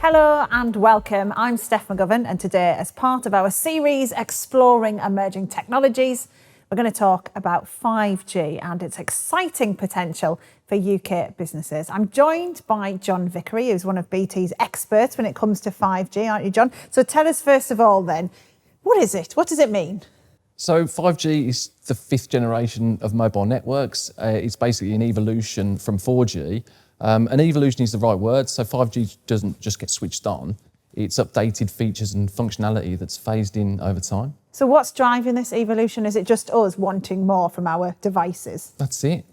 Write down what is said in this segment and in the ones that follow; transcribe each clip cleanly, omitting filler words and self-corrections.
Hello and welcome. I'm Steph McGovern, and today, as part of our series Exploring Emerging Technologies, we're going to talk about 5G and its exciting potential for UK businesses. I'm joined by John Vickery, who's one of BT's experts when it comes to 5G, aren't you, John? So tell us first of all then, what is it? What does it mean? So 5G is the fifth generation of mobile networks. It's basically an evolution from 4G. And evolution is the right word, so 5G doesn't just get switched on. It's updated features and functionality that's phased in over time. So what's driving this evolution? Is it just us wanting more from our devices? That's it.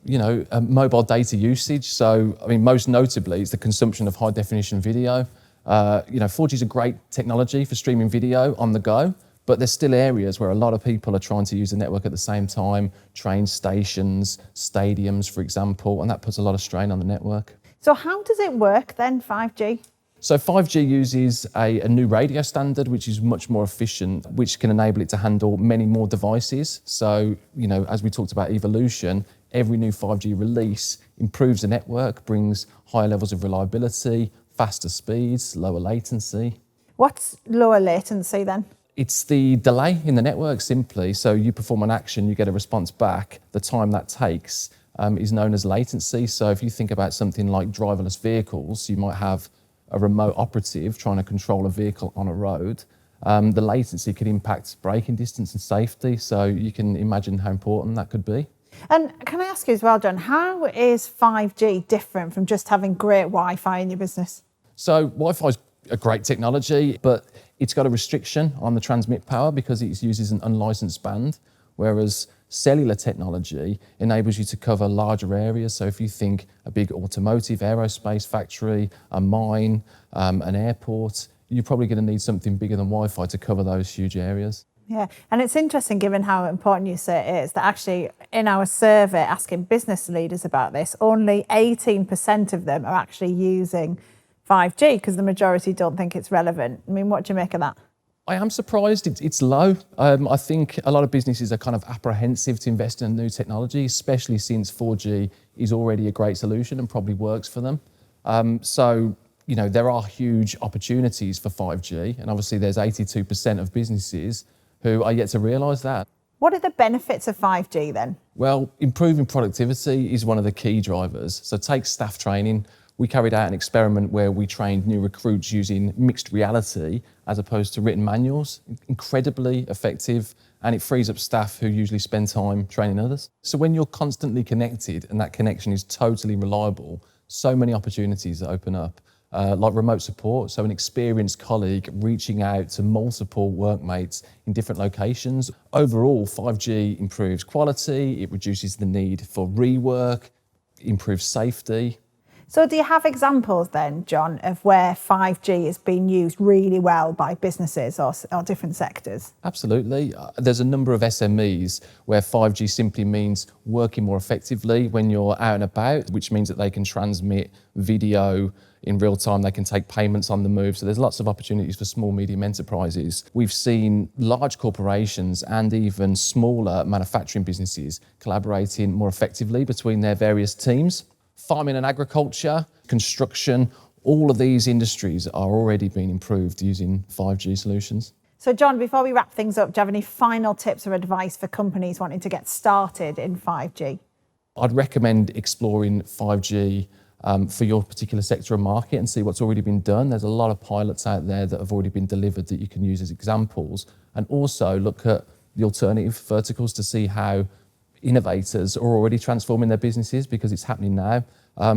Mobile data usage. So, most notably, it's the consumption of high definition video. 4G is a great technology for streaming video on the go, but there's still areas where a lot of people are trying to use the network at the same time, train stations, stadiums, for example, and that puts a lot of strain on the network. So how does it work then, 5G? So 5G uses a new radio standard, which is much more efficient, which can enable it to handle many more devices. So, as we talked about evolution, every new 5G release improves the network, brings higher levels of reliability, faster speeds, lower latency. What's lower latency then? It's the delay in the network, simply. So you perform an action, you get a response back. The time that takes is known as latency. So if you think about something like driverless vehicles, you might have a remote operative trying to control a vehicle on a road. The latency could impact braking distance and safety. So you can imagine how important that could be. And can I ask you as well, John, how is 5G different from just having great Wi-Fi in your business? So Wi-Fi is a great technology, but it's got a restriction on the transmit power because it uses an unlicensed band, whereas cellular technology enables you to cover larger areas. So if you think a big automotive, aerospace factory, a mine, an airport, you're probably going to need something bigger than Wi-Fi to cover those huge areas. Yeah, and it's interesting, given how important you say it is, that actually in our survey asking business leaders about this, only 18% of them are actually using 5G because the majority don't think it's relevant. What do you make of that? I am surprised it's low. I think a lot of businesses are kind of apprehensive to invest in new technology, especially since 4G is already a great solution and probably works for them. There are huge opportunities for 5G, and obviously there's 82% of businesses who are yet to realise that. What are the benefits of 5G then? Well, improving productivity is one of the key drivers. So take staff training. We carried out an experiment where we trained new recruits using mixed reality as opposed to written manuals. Incredibly effective, and it frees up staff who usually spend time training others. So when you're constantly connected and that connection is totally reliable, so many opportunities that open up, like remote support. So an experienced colleague reaching out to multiple workmates in different locations. Overall, 5G improves quality, it reduces the need for rework, improves safety. So do you have examples then, John, of where 5G is being used really well by businesses or different sectors? Absolutely. There's a number of SMEs where 5G simply means working more effectively when you're out and about, which means that they can transmit video in real time, they can take payments on the move. So there's lots of opportunities for small, medium enterprises. We've seen large corporations and even smaller manufacturing businesses collaborating more effectively between their various teams. Farming and agriculture, construction, all of these industries are already being improved using 5G solutions. So John, before we wrap things up, do you have any final tips or advice for companies wanting to get started in 5G? I'd recommend exploring 5G for your particular sector of market and see what's already been done. There's a lot of pilots out there that have already been delivered that you can use as examples, and also look at the alternative verticals to see how innovators are already transforming their businesses, because it's happening now.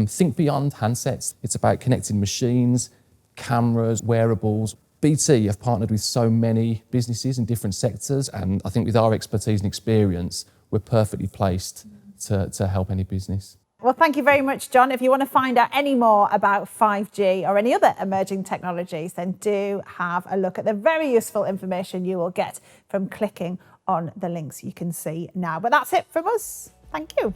Think beyond handsets. It's about connecting machines, cameras, wearables. BT have partnered with so many businesses in different sectors, and I think with our expertise and experience, we're perfectly placed to help any business. Well, thank you very much, John. If you want to find out any more about 5G or any other emerging technologies, then do have a look at the very useful information you will get from clicking on the links you can see now. But that's it from us. Thank you.